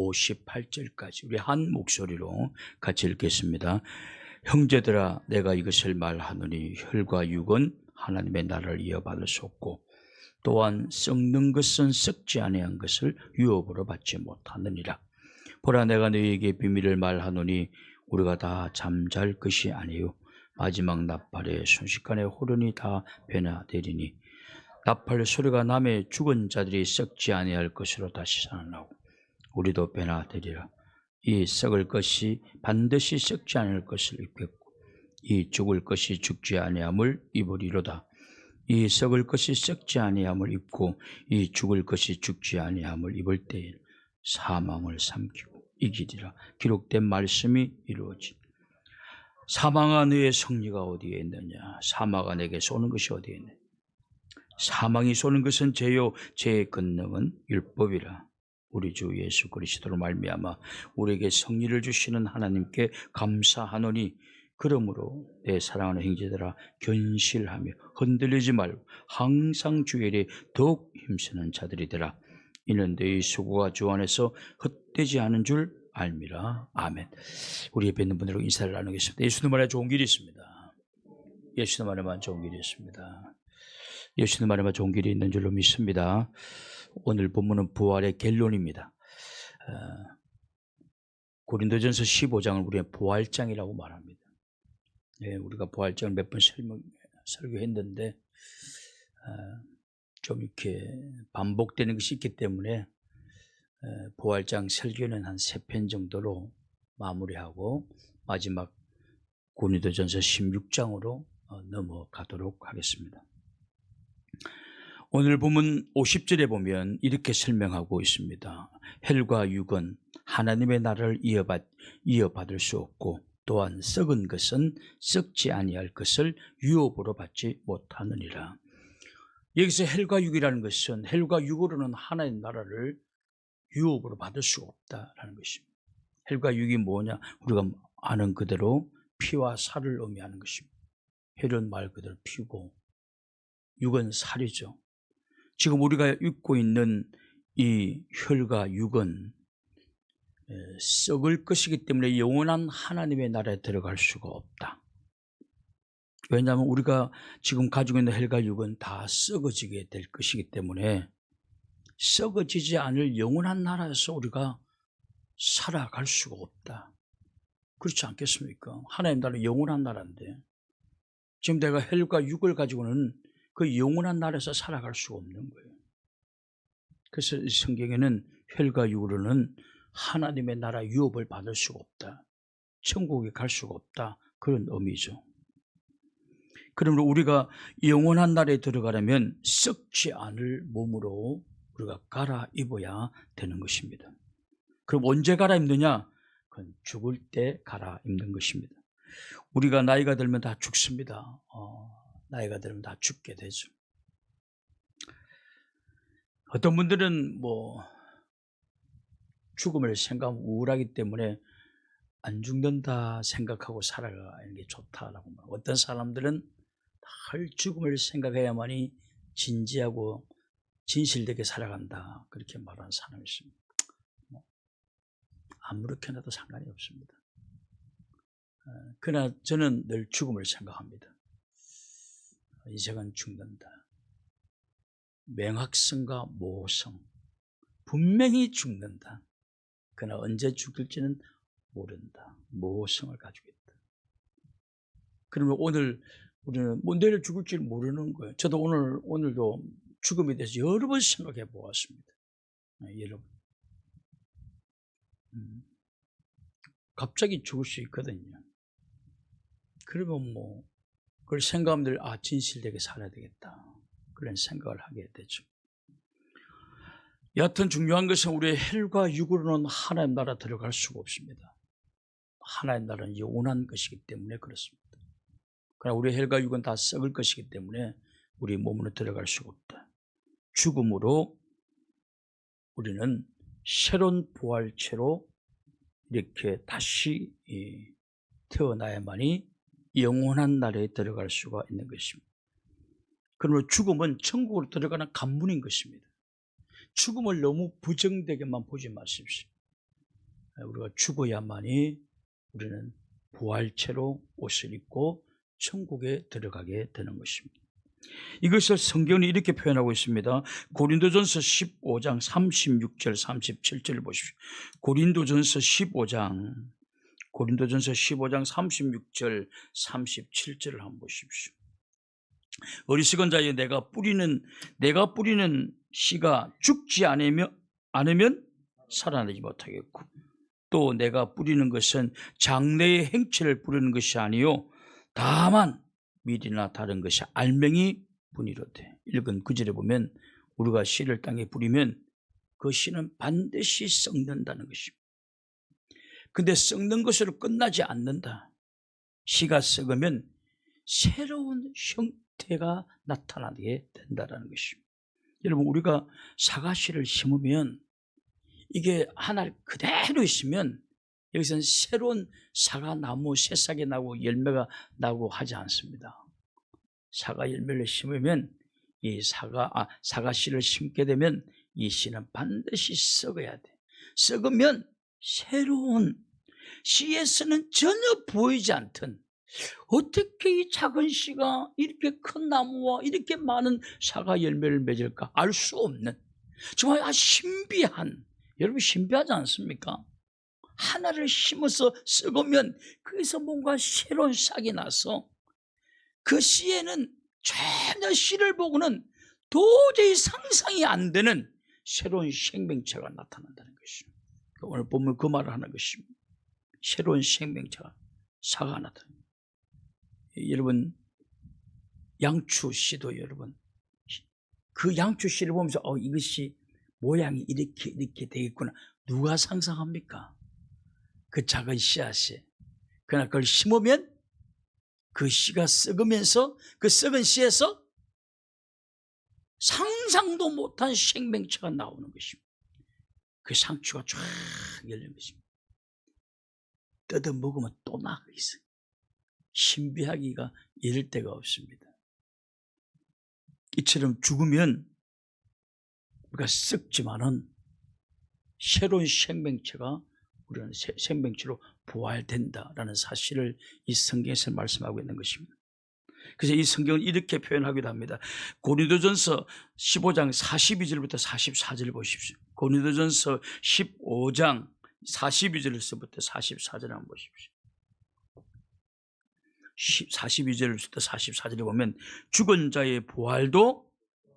58절까지 우리 한 목소리로 같이 읽겠습니다. 형제들아, 내가 이것을 말하노니 혈과 육은 하나님의 나라를 이어받을 수 없고 또한 썩는 것은 썩지 아니한 것을 유업으로 받지 못하느니라. 보라, 내가 너희에게 비밀을 말하노니 우리가 다 잠잘 것이 아니요 마지막 나팔에 순식간에 호련히 다 변화되리니 나팔 소리가 나매 죽은 자들이 썩지 아니할 것으로 다시 살아나고 우리도 변화되리라. 이 썩을 것이 반드시 썩지 않을 것을 입겠고 이 죽을 것이 죽지 아니함을 입으리로다. 이 썩을 것이 썩지 아니함을 입고 이 죽을 것이 죽지 아니함을 입을 때에 사망을 삼키고 이기리라. 기록된 말씀이 이루어지. 사망아, 너의 승리가 어디에 있느냐? 사망아, 내게 쏘는 것이 어디에 있느냐? 사망이 쏘는 것은 죄요 죄의 권능은 율법이라. 우리 주 예수 그리스도로 말미암아 우리에게 승리를 주시는 하나님께 감사하노니 그러므로 내 사랑하는 형제들아, 견실하며 흔들리지 말고 항상 주 일에 더욱 힘쓰는 자들이 되라. 이는 너희 수고가 주 안에서 헛되지 않은 줄 알미라. 아멘. 우리 옆에 있는 분들과 인사를 나누겠습니다. 예수님 안에 좋은 길이 있습니다. 예수님 안에만 좋은 길이 있습니다. 예수님 안에만 좋은 길이 있는 줄로 믿습니다. 오늘 본문은 부활의 결론입니다. 고린도전서 15장을 우리가 부활장이라고 말합니다. 예, 우리가 부활장을 몇 번 설교했는데 좀 이렇게 반복되는 것이 있기 때문에 부활장 설교는 한 3편 정도로 마무리하고 마지막 고린도전서 16장으로 넘어가도록 하겠습니다. 오늘 보면 50절에 보면 이렇게 설명하고 있습니다. 혈과 육은 하나님의 나라를 이어받을 수 없고 또한 썩은 것은 썩지 아니할 것을 유업으로 받지 못하느니라. 여기서 혈과 육이라는 것은 혈과 육으로는 하나님의 나라를 유업으로 받을 수 없다라는 것입니다. 혈과 육이 뭐냐? 우리가 아는 그대로 피와 살을 의미하는 것입니다. 혈은 말 그대로 피고 육은 살이죠. 지금 우리가 입고 있는 이 혈과 육은 썩을 것이기 때문에 영원한 하나님의 나라에 들어갈 수가 없다. 왜냐하면 우리가 지금 가지고 있는 혈과 육은 다 썩어지게 될 것이기 때문에 썩어지지 않을 영원한 나라에서 우리가 살아갈 수가 없다. 그렇지 않겠습니까? 하나님 나라는 영원한 나라인데 지금 내가 혈과 육을 가지고는 그 영원한 나라에서 살아갈 수가 없는 거예요. 그래서 이 성경에는 혈과 육으로는 하나님의 나라 유업을 받을 수가 없다. 천국에 갈 수가 없다. 그런 의미죠. 그러므로 우리가 영원한 나라에 들어가려면 썩지 않을 몸으로 우리가 갈아입어야 되는 것입니다. 그럼 언제 갈아입느냐? 그건 죽을 때 갈아입는 것입니다. 우리가 나이가 들면 다 죽습니다. 나이가 들면 다 죽게 되죠. 어떤 분들은 죽음을 생각하면 우울하기 때문에 안 죽는다 생각하고 살아가는 게 좋다라고 말하고, 어떤 사람들은 늘 죽음을 생각해야만이 진지하고 진실되게 살아간다 그렇게 말하는 사람이 있습니다. 아무렇게 나도 상관이 없습니다. 그러나 저는 늘 죽음을 생각합니다. 인생은 죽는다. 맹학성과 모성, 분명히 죽는다. 그러나 언제 죽을지는 모른다. 모성을 가지고 있다. 그러면 오늘 우리는 내일 죽을지 모르는 거예요. 저도 오늘도 죽음에 대해서 여러 번 생각해 보았습니다. 여러분, 갑자기 죽을 수 있거든요. 그러면 그걸 생각하면 진실되게 살아야 되겠다. 그런 생각을 하게 되죠. 여하튼 중요한 것은 우리의 혈과 육으로는 하나님 나라 들어갈 수가 없습니다. 하나님 나라는 영원한 것이기 때문에 그렇습니다. 그러나 우리의 혈과 육은 다 썩을 것이기 때문에 우리 몸으로 들어갈 수가 없다. 죽음으로 우리는 새로운 부활체로 이렇게 다시 태어나야만이 영원한 나라에 들어갈 수가 있는 것입니다. 그러므로 죽음은 천국으로 들어가는 관문인 것입니다. 죽음을 너무 부정되게만 보지 마십시오. 우리가 죽어야만이 우리는 부활체로 옷을 입고 천국에 들어가게 되는 것입니다. 이것을 성경이 이렇게 표현하고 있습니다. 고린도전서 15장 36절 37절을 보십시오. 고린도전서 15장 36절 37절을 한번 보십시오. 어리석은 자여 내가 뿌리는 씨가 죽지 않으면 살아나지 못하겠고, 또 내가 뿌리는 것은 장래의 행체를 뿌리는 것이 아니요 다만 밀이나 다른 것이 알맹이 뿐이로되. 읽은 그 절에 보면 우리가 씨를 땅에 뿌리면 그 씨는 반드시 썩는다는 것입니다. 근데 썩는 것으로 끝나지 않는다. 씨가 썩으면 새로운 형태가 나타나게 된다는 것입니다. 여러분, 우리가 사과씨를 심으면 이게 하나 그대로 있으면 여기서는 새로운 사과나무 새싹이 나고 열매가 나고 하지 않습니다. 사과 열매를 심으면 이 사과씨를 심게 되면 이 씨는 반드시 썩어야 돼. 썩으면 새로운, 씨에서는 전혀 보이지 않던, 어떻게 이 작은 씨가 이렇게 큰 나무와 이렇게 많은 사과 열매를 맺을까 알 수 없는, 정말 신비한, 여러분 신비하지 않습니까? 하나를 심어서 썩으면 거기서 뭔가 새로운 싹이 나서 그 씨에는 전혀 씨를 보고는 도저히 상상이 안 되는 새로운 생명체가 나타난다는 것입니다. 오늘 보면 그 말을 하는 것입니다. 새로운 생명체가 사가 나타납니다. 여러분, 양추 씨도 여러분, 그 양추 씨를 보면서 이것이 모양이 이렇게 되겠구나. 누가 상상합니까? 그 작은 씨앗이. 그러나 그걸 심으면 그 씨가 썩으면서 그 썩은 씨에서 상상도 못한 생명체가 나오는 것입니다. 그 상추가 쫙 열린 것입니다. 뜯어 먹으면 또 나가 있어요. 신비하기가 이를 데가 없습니다. 이처럼 죽으면 우리가 썩지만은 새로운 생명체가 우리는 생명체로 부활된다라는 사실을 이 성경에서 말씀하고 있는 것입니다. 그래서 이 성경은 이렇게 표현하기도 합니다. 고린도전서 15장 42절부터 44절을 보십시오. 고린도전서 15장 42절에서부터 44절 한번 보십시오. 42절부터 44절에 보면 죽은 자의 부활도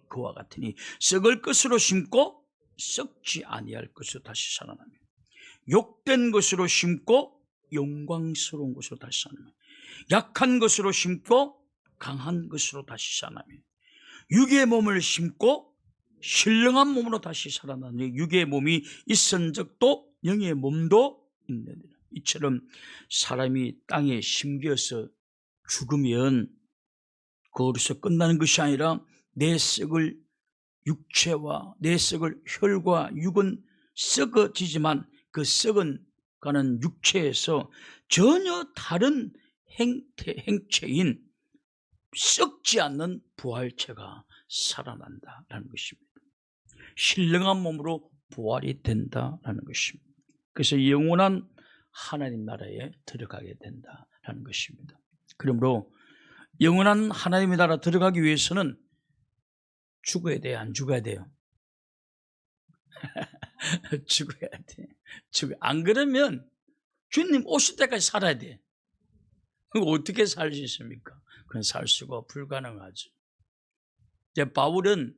그와 같으니 썩을 것으로 심고 썩지 아니할 것으로 다시 살아나며, 욕된 것으로 심고 영광스러운 것으로 다시 살아나며, 약한 것으로 심고 강한 것으로 다시 살아나며, 육의 몸을 심고 신령한 몸으로 다시 살아나니 육의 몸이 있은 적도 영의 몸도 있느니라. 이처럼 사람이 땅에 심겨서 죽으면 거기서 끝나는 것이 아니라 내 썩을 육체와 내 썩을 혈과 육은 썩어지지만 그 썩어가는 육체에서 전혀 다른 행체인 썩지 않는 부활체가 살아난다라는 것입니다. 신령한 몸으로 부활이 된다라는 것입니다. 그래서 영원한 하나님 나라에 들어가게 된다라는 것입니다. 그러므로 영원한 하나님의 나라 들어가기 위해서는 죽어야 돼요? 안 죽어야 돼요? 죽어야 돼. 안 그러면 주님 오실 때까지 살아야 돼. 어떻게 살 수 있습니까? 그건 살 수가 불가능하죠. 이제 바울은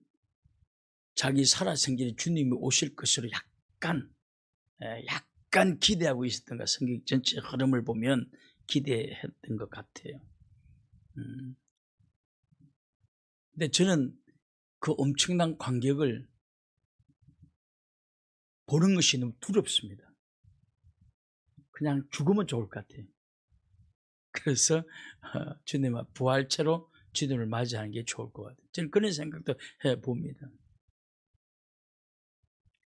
자기 살아생전에 주님이 오실 것으로 약간 기대하고 있었던가, 성경 전체 흐름을 보면 기대했던 것 같아요. 근데 저는 그 엄청난 광경을 보는 것이 너무 두렵습니다. 그냥 죽으면 좋을 것 같아요. 그래서 주님의 부활체로 주님을 맞이하는 게 좋을 것 같아요. 저는 그런 생각도 해봅니다.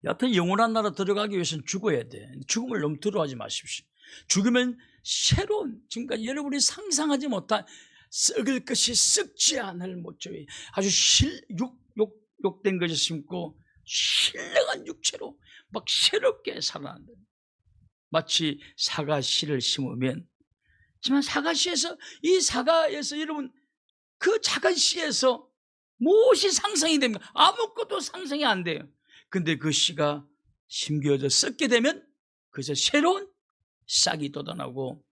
여하튼 영원한 나라 들어가기 위해서는 죽어야 돼. 죽음을 너무 두려워하지 마십시오. 죽으면 새로운, 지금까지 여러분이 상상하지 못한 썩을 것이 썩지 않을 모처에 아주 욕된 것을 심고 신령한 육체로 막 새롭게 살아난다. 마치 사과씨를 심으면, 하지만 사과씨에서, 이 사과에서 여러분 그 작은 씨에서 무엇이 상상이 됩니까? 아무것도 상상이 안 돼요. 근데 그 씨가 심겨져 썩게 되면 그래서 새로운 싹이 돋아나고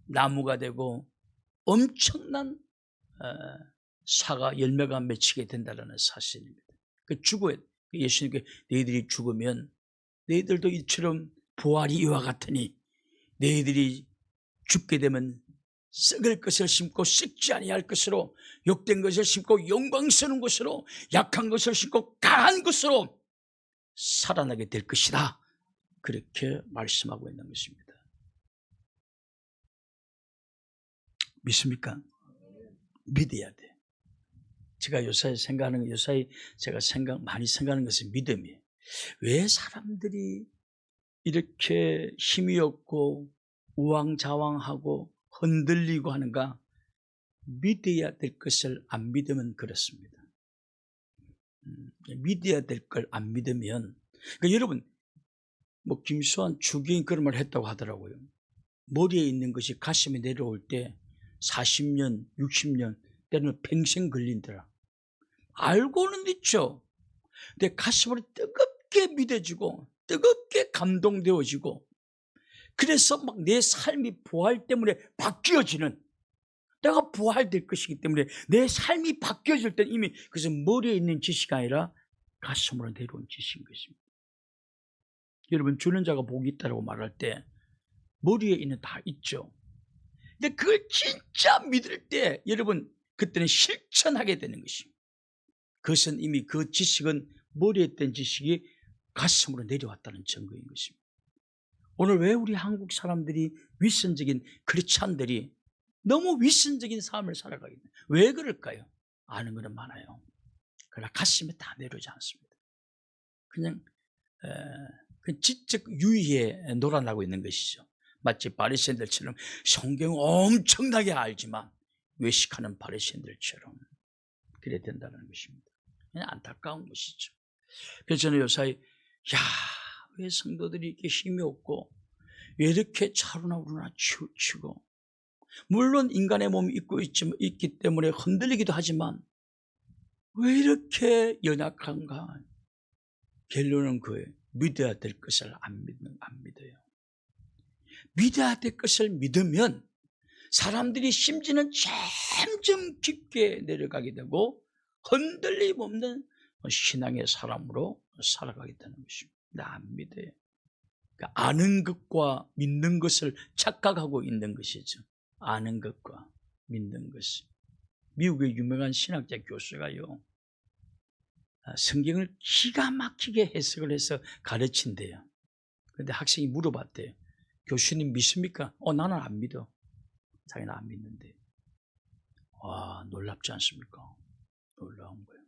나무가 되고 엄청난 사과 열매가 맺히게 된다는 사실입니다. 그 죽어야, 예수님께 너희들이 죽으면 너희들도 이처럼 부활이 이와 같으니 너희들이 죽게 되면 썩을 것을 심고 썩지 아니할 것으로, 욕된 것을 심고 영광스러운 것으로, 약한 것을 심고 강한 것으로 살아나게 될 것이다. 그렇게 말씀하고 있는 것입니다. 믿습니까? 믿어야 돼. 제가 요사이 생각하는 거, 요사이 제가 많이 생각하는 것은 믿음이에요. 왜 사람들이 이렇게 힘이 없고 우왕좌왕하고 흔들리고 하는가? 믿어야 될 것을 안 믿으면 그렇습니다. 믿어야 될 걸 안 믿으면, 그러니까 여러분, 뭐 김수환 주기인 그런 말 했다고 하더라고요. 머리에 있는 것이 가슴에 내려올 때 40년, 60년, 때로는 평생 걸린더라. 알고는 있죠. 근데 가슴으로 뜨겁게 믿어지고 뜨겁게 감동되어지고, 그래서 막 내 삶이 부활 때문에 바뀌어지는, 내가 부활될 것이기 때문에 내 삶이 바뀌어질 때 이미 그것은 머리에 있는 지식이 아니라 가슴으로 내려온 지식인 것입니다. 여러분, 주는 자가 복이 있다고 말할 때 머리에 있는 다 있죠. 근데 그걸 진짜 믿을 때 여러분 그때는 실천하게 되는 것입니다. 그것은 이미 그 지식은, 머리에 있던 지식이 가슴으로 내려왔다는 증거인 것입니다. 오늘 왜 우리 한국 사람들이 위선적인 크리스찬들이 너무 위선적인 삶을 살아가게 돼요? 왜 그럴까요? 아는 것은 많아요. 그러나 가슴에 다 내려오지 않습니다. 그냥 그 지적 유의에 놀아나고 있는 것이죠. 마치 바리새인들처럼 성경을 엄청나게 알지만 외식하는 바리새인들처럼 그래야 된다는 것입니다. 그냥 안타까운 것이죠. 그래서 저는 요사이, 왜 성도들이 이렇게 힘이 없고 왜 이렇게 차로나 우르나 치우치고, 물론 인간의 몸이 있기 때문에 흔들리기도 하지만 왜 이렇게 연약한가? 결론은 그예요. 믿어야 될 것을 안 믿어요. 믿어야 될 것을 믿으면 사람들이 심지는 점점 깊게 내려가게 되고 흔들림 없는 신앙의 사람으로 살아가게 되는 것입니다. 안 믿어요. 그러니까 아는 것과 믿는 것을 착각하고 있는 것이죠. 아는 것과 믿는 것이. 미국의 유명한 신학자 교수가요, 성경을 기가 막히게 해석을 해서 가르친대요. 그런데 학생이 물어봤대요. 교수님 믿습니까? 나는 안 믿어. 자기는 안 믿는데. 와, 놀랍지 않습니까? 놀라운 거예요.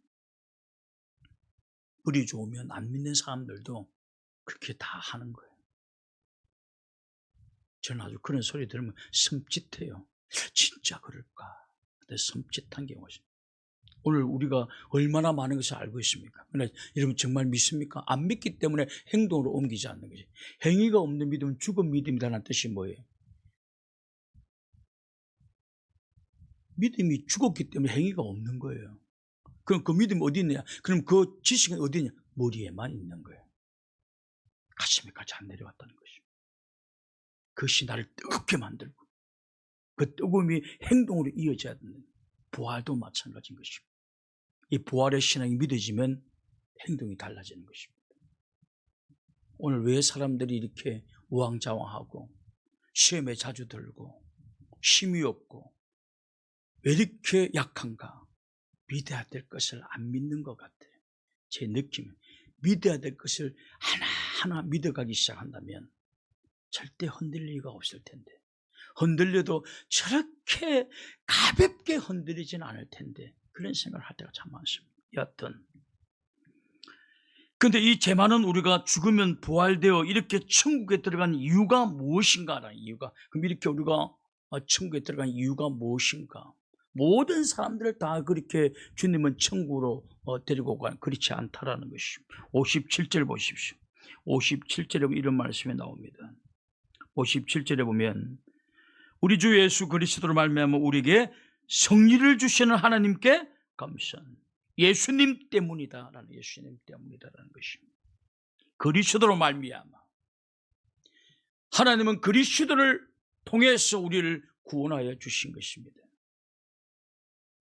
뿌리 좋으면 안 믿는 사람들도 그렇게 다 하는 거예요. 저는 아주 그런 소리 들으면 섬찟해요. 진짜 그럴까? 근데 섬찟한 경우가 있습니다. 오늘 우리가 얼마나 많은 것을 알고 있습니까? 그러나 여러분 정말 믿습니까? 안 믿기 때문에 행동으로 옮기지 않는 거지. 행위가 없는 믿음은 죽은 믿음이라는 뜻이 뭐예요? 믿음이 죽었기 때문에 행위가 없는 거예요. 그럼 그 믿음이 어디 있느냐? 그럼 그 지식은 어디 있냐? 머리에만 있는 거예요. 가슴에까지 안 내려왔다는 것입니다. 그것이 나를 뜨겁게 만들고 그 뜨거움이 행동으로 이어져야 되는, 부활도 마찬가지인 것입니다. 이 부활의 신앙이 믿어지면 행동이 달라지는 것입니다. 오늘 왜 사람들이 이렇게 우왕좌왕하고 시험에 자주 들고 힘이 없고 왜 이렇게 약한가? 믿어야 될 것을 안 믿는 것 같아요. 제 느낌은 믿어야 될 것을 하나하나 믿어가기 시작한다면 절대 흔들릴 리가 없을 텐데, 흔들려도 저렇게 가볍게 흔들리진 않을 텐데, 그런 생각을 할 때가 참 많습니다. 여하튼 근데 이 제만은 우리가 죽으면 부활되어 이렇게 천국에 들어간 이유가 무엇인가라는 이유가, 그럼 이렇게 우리가 천국에 들어간 이유가 무엇인가? 모든 사람들을 다 그렇게 주님은 천국으로 데리고 간, 그렇지 않다라는 것입니다. 57절 보십시오. 57절에 이런 말씀이 나옵니다. 57절에 보면 우리 주 예수 그리스도로 말미암아 우리에게 성리를 주시는 하나님께 감사. 예수님 때문이다라는, 예수님 때문이다라는 것입니다. 그리스도로 말미암아 하나님은 그리스도를 통해서 우리를 구원하여 주신 것입니다.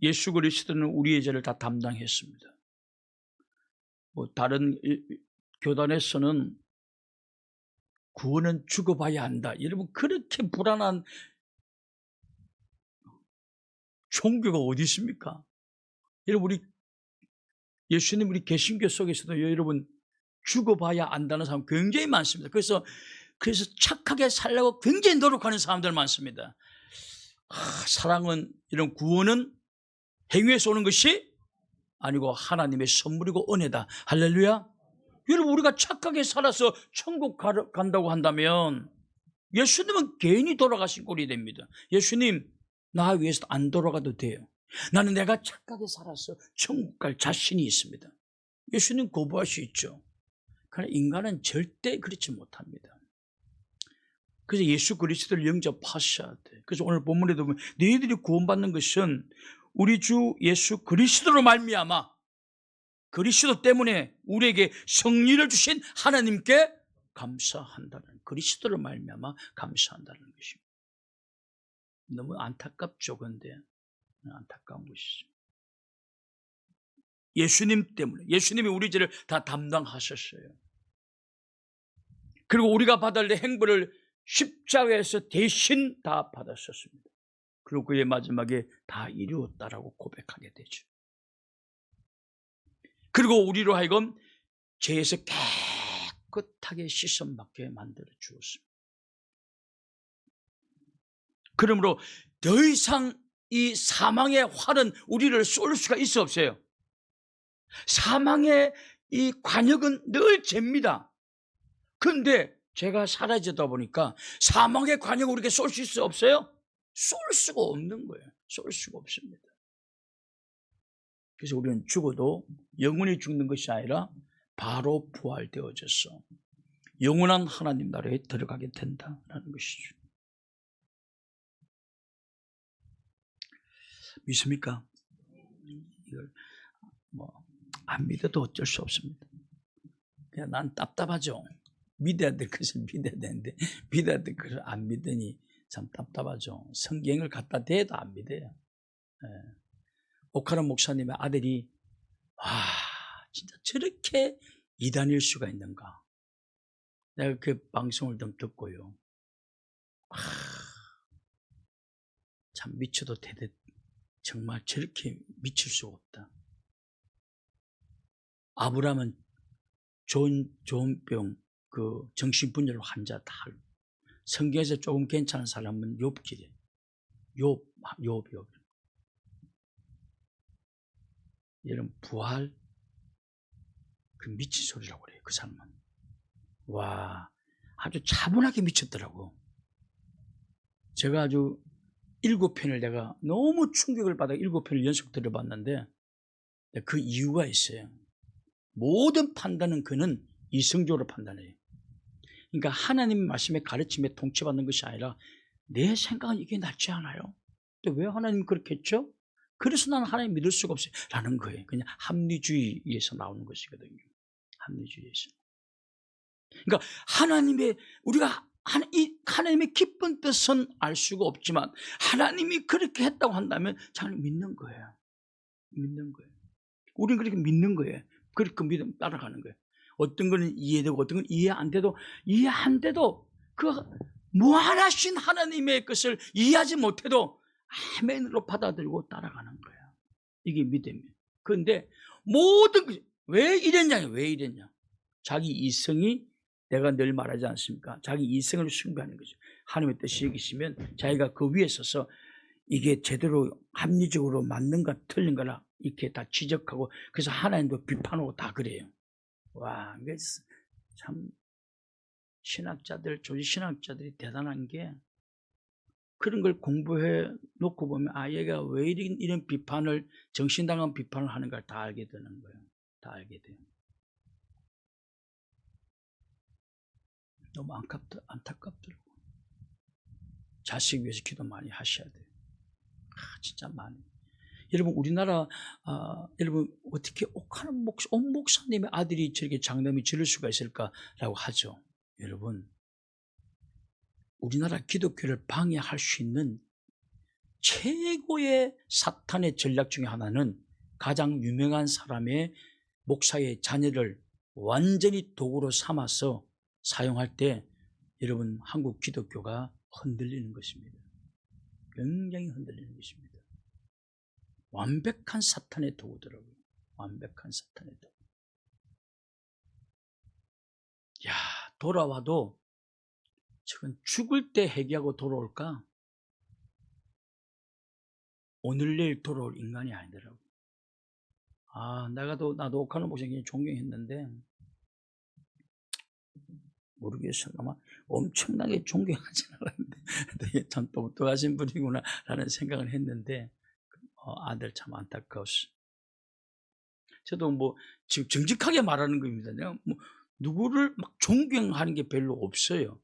예수 그리스도는 우리의 죄를 다 담당했습니다. 다른 교단에서는 구원은 죽어봐야 한다. 여러분, 그렇게 불안한 종교가 어디 있습니까? 여러분, 예수님 우리 개신교 속에서도 여러분 죽어봐야 안다는 사람 굉장히 많습니다. 그래서 착하게 살려고 굉장히 노력하는 사람들 많습니다. 사랑은, 이런 구원은 행위에서 오는 것이 아니고 하나님의 선물이고 은혜다. 할렐루야. 여러분, 우리가 착하게 살아서 천국 간다고 한다면 예수님은 개인이 돌아가신 꼴이 됩니다. 예수님, 나 위해서 안 돌아가도 돼요. 나는 내가 착하게 살아서 천국 갈 자신이 있습니다. 예수님 거부할 수 있죠. 그러나 인간은 절대 그렇지 못합니다. 그래서 예수 그리스도를 영접하셔야 돼. 그래서 오늘 본문에도 보면 너희들이 구원받는 것은 우리 주 예수 그리스도로 말미암아, 그리스도 때문에 우리에게 성리를 주신 하나님께 감사한다는, 그리스도로 말미암아 감사한다는 것입니다. 너무 안타깝죠. 그런데 안타까운 것이죠. 예수님 때문에, 예수님이 우리 죄를 다 담당하셨어요. 그리고 우리가 받을 행보를 십자가에서 대신 다 받았었습니다. 그리고 그의 마지막에 다 이루었다라고 고백하게 되죠. 그리고 우리로 하여금 죄에서 깨끗하게 씻음받게 만들어 주었습니다. 그러므로 더 이상 이 사망의 활은 우리를 쏠 수가 있어 없어요. 사망의 이 관역은 늘 죄입니다. 그런데 죄가 사라지다 보니까 사망의 관역을 우리에게 쏠 수 있어 없어요? 쏠 수가 없는 거예요. 쏠 수가 없습니다. 그래서 우리는 죽어도 영원히 죽는 것이 아니라 바로 부활되어져서 영원한 하나님 나라에 들어가게 된다는 것이죠. 믿습니까? 이걸 안 믿어도 어쩔 수 없습니다. 그냥 난 답답하죠. 믿어야 될 것을 믿어야 되는데 믿어야 될 것을 안 믿으니 참 답답하죠. 성경을 갖다 대도 안 믿어요. 오카라 목사님의 아들이 진짜 저렇게 이단일 수가 있는가. 내가 그 방송을 좀 듣고요. 참 미쳐도 되듯 정말 저렇게 미칠 수가 없다. 아브라함은 조현병 그 정신분열 환자 다 성경에서 조금 괜찮은 사람은 욥기래. 욥. 여러분, 부활 그 미친 소리라고 그래요. 그 사람은. 와, 아주 차분하게 미쳤더라고. 제가 아주 7편을 내가 너무 충격을 받아 7편을 연속 들어봤는데 그 이유가 있어요. 모든 판단은 그는 이성적으로 판단해요. 그러니까 하나님 말씀의 가르침에 통치받는 것이 아니라 내 생각은 이게 낫지 않아요? 근데 왜 하나님 그렇게 했죠? 그래서 나는 하나님 믿을 수가 없어요 라는 거예요. 그냥 합리주의에서 나오는 것이거든요. 합리주의에서. 그러니까 우리가 하나님의 기쁜 뜻은 알 수가 없지만 하나님이 그렇게 했다고 한다면 저는 믿는 거예요. 믿는 거예요. 우리는 그렇게 믿는 거예요. 그렇게 믿음 따라가는 거예요. 어떤 거는 이해되고 어떤 건 이해 안 돼도 그 무한하신 하나님의 것을 이해하지 못해도 아멘으로 받아들이고 따라가는 거예요. 이게 믿음이에요. 그런데 모든 것이 왜 이랬냐? 자기 이성이, 내가 늘 말하지 않습니까? 자기 이성을 숭배하는 거죠. 하나님의 뜻이 여기시면 자기가 그 위에 서서 이게 제대로 합리적으로 맞는가 틀린가라 이렇게 다 지적하고, 그래서 하나님도 비판하고 다 그래요. 와, 참 조지 신학자들이 대단한 게 그런 걸 공부해 놓고 보면 얘가 왜 이런 비판을, 정신당한 비판을 하는 걸 다 알게 되는 거예요. 다 알게 돼요. 너무 안타깝더라고. 자식 위해서 기도 많이 하셔야 돼요. 진짜 많이. 여러분 우리나라 여러분 어떻게 옥 목사님의 아들이 저렇게 장남이 저럴 수가 있을까라고 하죠. 여러분 우리나라 기독교를 방해할 수 있는 최고의 사탄의 전략 중에 하나는 가장 유명한 사람의 목사의 자녀를 완전히 도구로 삼아서 사용할 때 여러분 한국 기독교가 흔들리는 것입니다. 굉장히 흔들리는 것입니다. 완벽한 사탄의 도구더라고요. 완벽한 사탄의 도구. 야, 돌아와도 저건 죽을 때 회개하고 돌아올까? 오늘 내일 돌아올 인간이 아니더라고요. 나도 옥하는 목사님 존경했는데 모르겠어요. 아마 엄청나게 존경하진 않았는데 참 똑똑하신 분이구나 라는 생각을 했는데 아들 참 안타까웠어요. 저도 뭐 지금 정직하게 말하는 겁니다. 내가 뭐 누구를 막 존경하는 게 별로 없어요.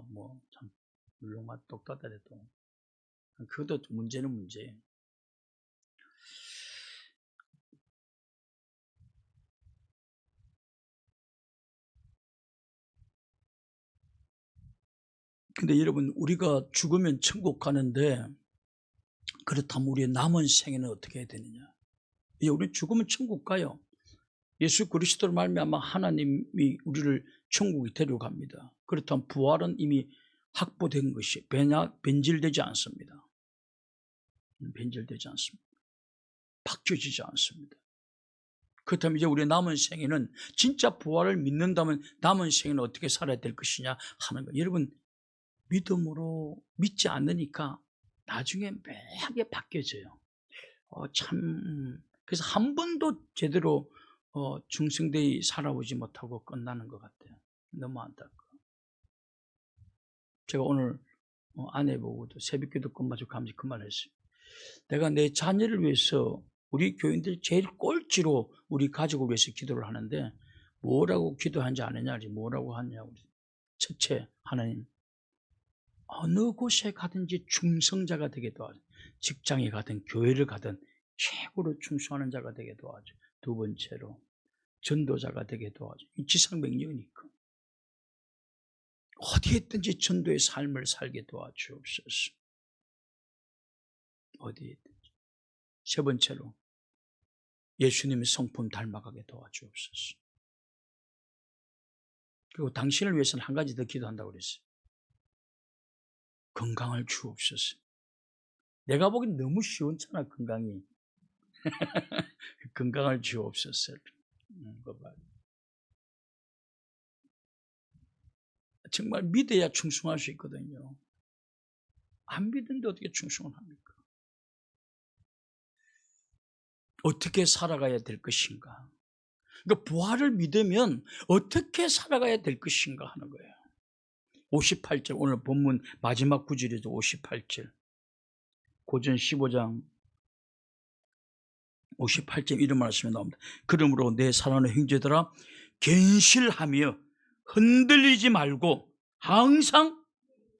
뭐 참 물론 똑똑하더라도 그것도 문제는 문제예요. 근데 여러분 우리가 죽으면 천국 가는데 그렇다면 우리의 남은 생애는 어떻게 해야 되느냐? 우리 죽으면 천국 가요. 예수 그리스도로 말미암아 하나님이 우리를 천국에 데려갑니다. 그렇다면 부활은 이미 확보된 것이 변질되지 않습니다. 변질되지 않습니다. 바뀌어지지 않습니다. 그렇다면 이제 우리의 남은 생애는 진짜 부활을 믿는다면 남은 생애는 어떻게 살아야 될 것이냐 하는 거예요. 여러분 믿음으로 믿지 않으니까 나중에 매하게 바뀌어져요. 그래서 한 번도 제대로 중생대에 살아오지 못하고 끝나는 것 같아요. 너무 안타까워. 제가 오늘 아내 보고도 새벽기도 끝마치고 가면서 그 말을 했어요. 내가 내 자녀를 위해서 우리 교인들 제일 꼴찌로 우리 가족을 위해서 기도를 하는데 뭐라고 기도한지 아느냐, 뭐라고 하냐고. 첫째, 하나님 어느 곳에 가든지 충성자가 되게 도와줘. 직장에 가든 교회를 가든 최고로 충성하는 자가 되게 도와줘. 두 번째로 전도자가 되게 도와줘. 이 지상명령이니까 어디에 있든지 전도의 삶을 살게 도와주옵소서. 어디에 있든지. 세 번째로 예수님의 성품 닮아가게 도와주옵소서. 그리고 당신을 위해서는 한 가지 더 기도한다고 그랬어요. 건강을 주옵소서. 내가 보기엔 너무 시원찮아 건강이. 건강을 주옵소서. 정말 믿어야 충성할 수 있거든요. 안 믿는데 어떻게 충성을 합니까? 어떻게 살아가야 될 것인가? 그러니까 부활을 믿으면 어떻게 살아가야 될 것인가 하는 거예요. 58절 오늘 본문 마지막 구절이죠. 58절 고전 15장 58절 이런 말씀이 나옵니다. 그러므로 내 사랑하는 형제들아 견실하며 흔들리지 말고 항상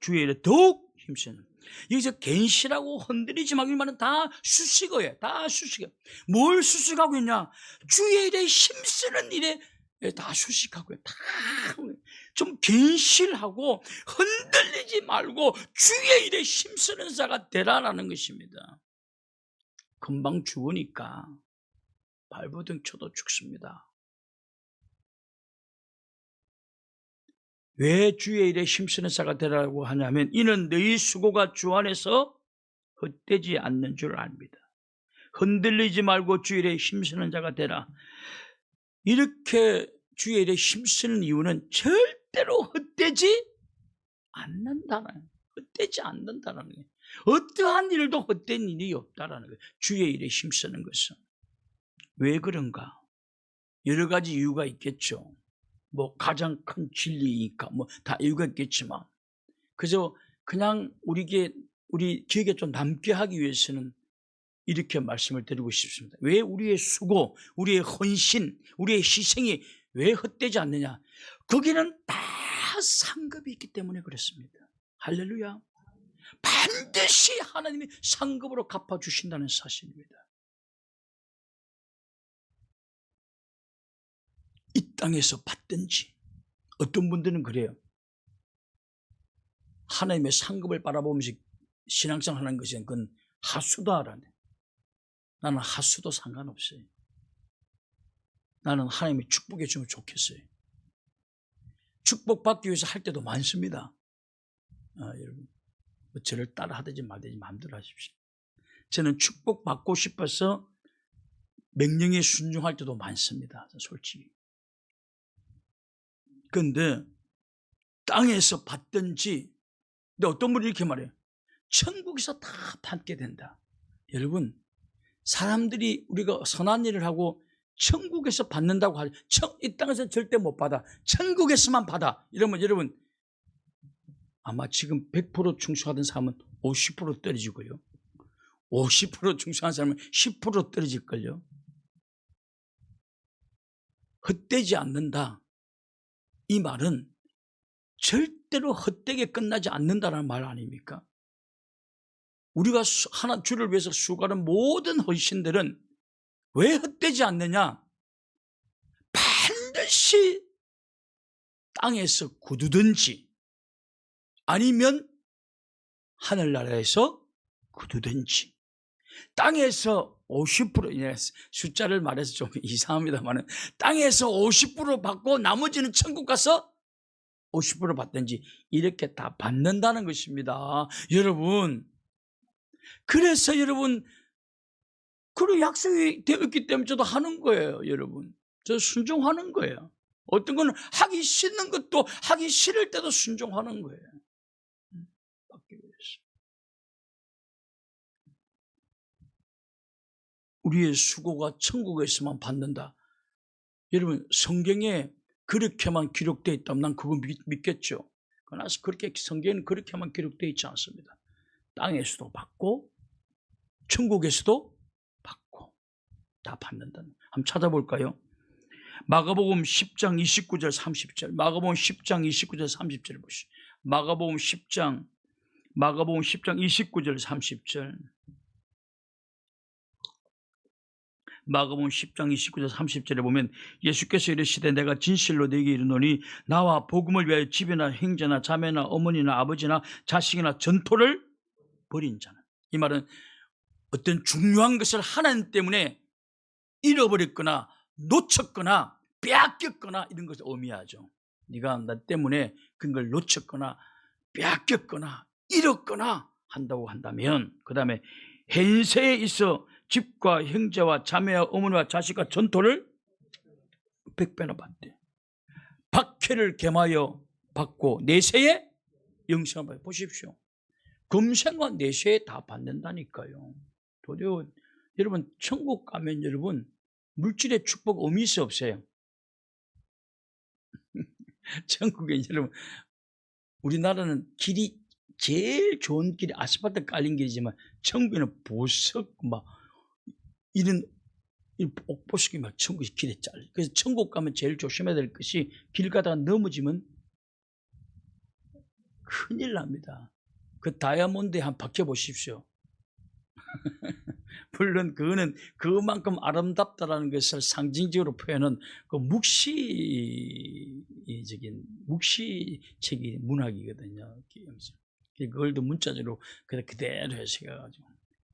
주의 일에 더욱 힘쓰는. 여기서 견실하고 흔들리지 말고 이 말은 다 수식어예요. 다 수식어예요. 뭘 수식하고 있냐? 주의 일에 힘쓰는 일에 다 수식하고 있어요. 다 좀 견실하고 흔들리지 말고 주의 일에 힘쓰는 자가 되라라는 것입니다. 금방 죽으니까 발버둥 쳐도 죽습니다. 왜 주의 일에 힘쓰는 자가 되라고 하냐면 이는 너희 수고가 주 안에서 헛되지 않는 줄 압니다. 흔들리지 말고 주의 일에 힘쓰는 자가 되라. 이렇게 주의 일에 힘쓰는 이유는 절대로 헛되지 않는다는, 헛되지 않는다는 거예요. 어떠한 일도 헛된 일이 없다라는 거예요. 주의 일에 힘쓰는 것은. 왜 그런가? 여러 가지 이유가 있겠죠. 뭐 가장 큰 진리니까 뭐 다 이유가 있겠지만 그저 그냥 우리 기억에 좀 남게 하기 위해서는 이렇게 말씀을 드리고 싶습니다. 왜 우리의 수고, 우리의 헌신, 우리의 희생이 왜 헛되지 않느냐? 거기는 다 상급이 있기 때문에 그렇습니다. 할렐루야. 반드시 하나님이 상급으로 갚아주신다는 사실입니다. 이 땅에서 받든지, 어떤 분들은 그래요. 하나님의 상급을 바라보면서 신앙생활 하는 것은 그건 하수다라네. 나는 하수도 상관없어요. 나는 하나님의 축복해 주면 좋겠어요. 축복받기 위해서 할 때도 많습니다. 여러분, 저를 따라 하든지 말든지 마음대로 하십시오. 저는 축복받고 싶어서 명령에 순종할 때도 많습니다. 솔직히. 그런데 땅에서 받든지, 근데 어떤 분이 이렇게 말해요. 천국에서 다 받게 된다. 여러분, 사람들이 우리가 선한 일을 하고 천국에서 받는다고 하죠. 이 땅에서 절대 못 받아. 천국에서만 받아. 이러면 여러분, 아마 지금 100% 충성하던 사람은 50% 떨어지고요. 50% 충성한 사람은 10% 떨어질걸요. 헛되지 않는다. 이 말은 절대로 헛되게 끝나지 않는다는 말 아닙니까? 우리가 하나 주를 위해서 수고하는 모든 헌신들은 왜 헛되지 않느냐? 반드시 땅에서 거두든지 아니면 하늘나라에서 거두든지, 땅에서 50%, 숫자를 말해서 좀 이상합니다만, 땅에서 50% 받고 나머지는 천국 가서 50% 받든지, 이렇게 다 받는다는 것입니다. 여러분, 그래서 여러분, 그런 약속이 되었기 때문에 저도 하는 거예요. 여러분, 저 순종하는 거예요. 어떤 건 하기 싫은 것도, 하기 싫을 때도 순종하는 거예요. 받기 위해서. 우리의 수고가 천국에서만 받는다. 여러분, 성경에 그렇게만 기록되어 있다면 난 그거 믿겠죠. 그러나 그렇게 성경에는 그렇게만 기록되어 있지 않습니다. 땅에서도 받고 천국에서도 받고 다 받는다는. 한번 찾아볼까요? 마가복음 10장 29절 30절. 마가복음 10장 29절 30절 보시죠. 마가복음 10장 29절 30절. 마가복음 10장 29절 30절에 보면 예수께서 이르시되 내가 진실로 네게 이르노니 나와 복음을 위하여 집이나 형제나 자매나 어머니나 아버지나 자식이나 전토를 벌인 자는, 이 말은 어떤 중요한 것을 하나님 때문에 잃어버렸거나 놓쳤거나 빼앗겼거나 이런 것을 의미하죠. 네가 나 때문에 그걸 놓쳤거나 빼앗겼거나 잃었거나 한다고 한다면, 그 다음에 현세에 있어 집과 형제와 자매와 어머니와 자식과 전토를 100배나 받대. 박해를 겸하여 받고 내세에 영생을 받아. 보십시오. 금생과 내세에 다 받는다니까요. 도대체 여러분, 천국 가면 여러분 물질의 축복 의미 있어 없어요? 천국에 여러분, 우리나라는 길이 제일 좋은 길이 아스팔트 깔린 길이지만 천국에는 보석 막 이런 옥보석이 막 천국이 길에 잘려. 그래서 천국 가면 제일 조심해야 될 것이 길 가다가 넘어지면 큰일 납니다. 그 다이아몬드에 한번 박혀 보십시오. 물론 그거는 그만큼 아름답다라는 것을 상징적으로 표현한 그 묵시적인 문학이거든요. 그걸도 문자적으로 그대로 해석해가지고,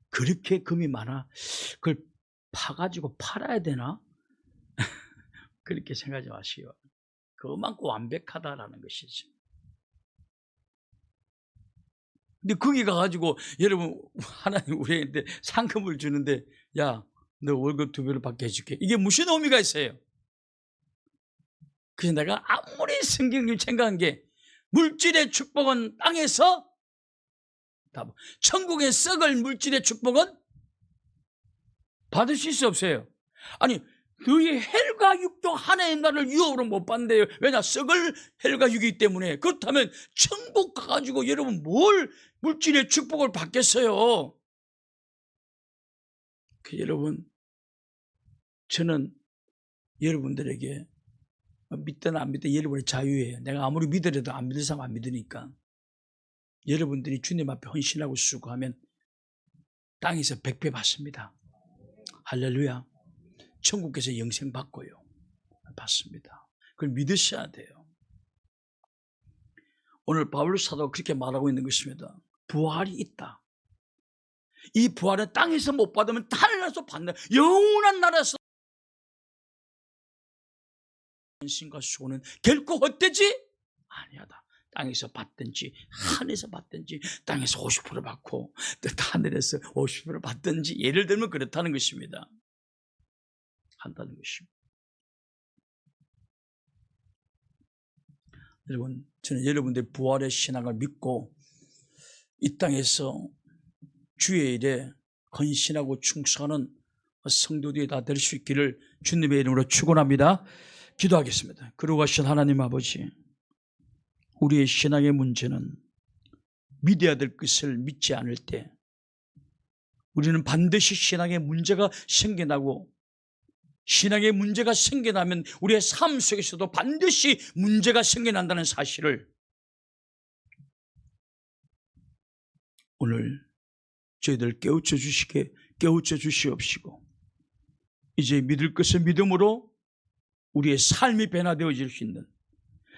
그렇게 금이 많아 그걸 파가지고 팔아야 되나? 그렇게 생각하지 마시오. 그만큼 완벽하다라는 것이죠. 근데 거기 가가지고 여러분, 하나님 우리한테 상금을 주는데 야, 너 월급 2배로 받게 해줄게. 이게 무슨 의미가 있어요? 그래서 내가 아무리 성경을 생각한 게, 물질의 축복은 땅에서, 천국의 썩을 물질의 축복은 받으실 수 없어요. 아니, 너희 헬과 육도 하나님 나라를 유업으로 못 받는데요. 왜냐? 썩을 헬과 육이기 때문에. 그렇다면 천국 가가지고 여러분 뭘 물질의 축복을 받겠어요? 여러분, 저는 여러분들에게 믿든 안 믿든 여러분의 자유예요. 내가 아무리 믿으려도 안 믿을 사람 안 믿으니까. 여러분들이 주님 앞에 헌신하고 수고하면 땅에서 100배 받습니다. 할렐루야. 천국에서 영생 받고요. 받습니다. 그걸 믿으셔야 돼요. 오늘 바울 사도가 그렇게 말하고 있는 것입니다. 부활이 있다. 이 부활은 땅에서 못 받으면 하늘에서 받는 영원한 나라에서 헌신과 수고는 결코 헛되지 아니하다. 땅에서 받든지 하늘에서 받든지 땅에서 50% 받고 또 하늘에서 50% 받든지 예를 들면 그렇다는 것입니다. 한다는 것입니다. 여러분, 저는 여러분들의 부활의 신앙을 믿고 이 땅에서 주의 일에 헌신하고 충성하는 성도들이 다 될 수 있기를 주님의 이름으로 축원합니다. 기도하겠습니다. 그러하신 하나님 아버지, 우리의 신앙의 문제는 믿어야 될 것을 믿지 않을 때 우리는 반드시 신앙의 문제가 생겨나고, 신앙의 문제가 생겨나면 우리의 삶 속에서도 반드시 문제가 생겨난다는 사실을 오늘 저희들 깨우쳐 주시옵시고, 이제 믿을 것을 믿음으로 우리의 삶이 변화되어질 수 있는,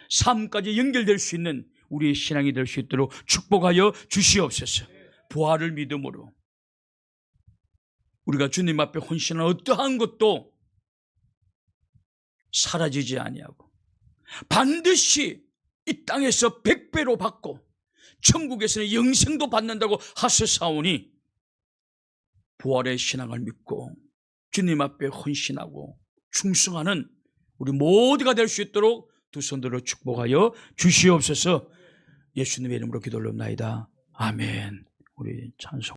삶까지 연결될 수 있는 우리의 신앙이 될 수 있도록 축복하여 주시옵소서. 부활을 믿음으로 우리가 주님 앞에 헌신한 어떠한 것도 사라지지 아니하고 반드시 이 땅에서 100배로 받고 천국에서는 영생도 받는다고 하셨사오니, 부활의 신앙을 믿고 주님 앞에 헌신하고 충성하는 우리 모두가 될 수 있도록 두 손들로 축복하여 주시옵소서. 예수님의 이름으로 기도 올립니다. 아멘. 우리 찬송.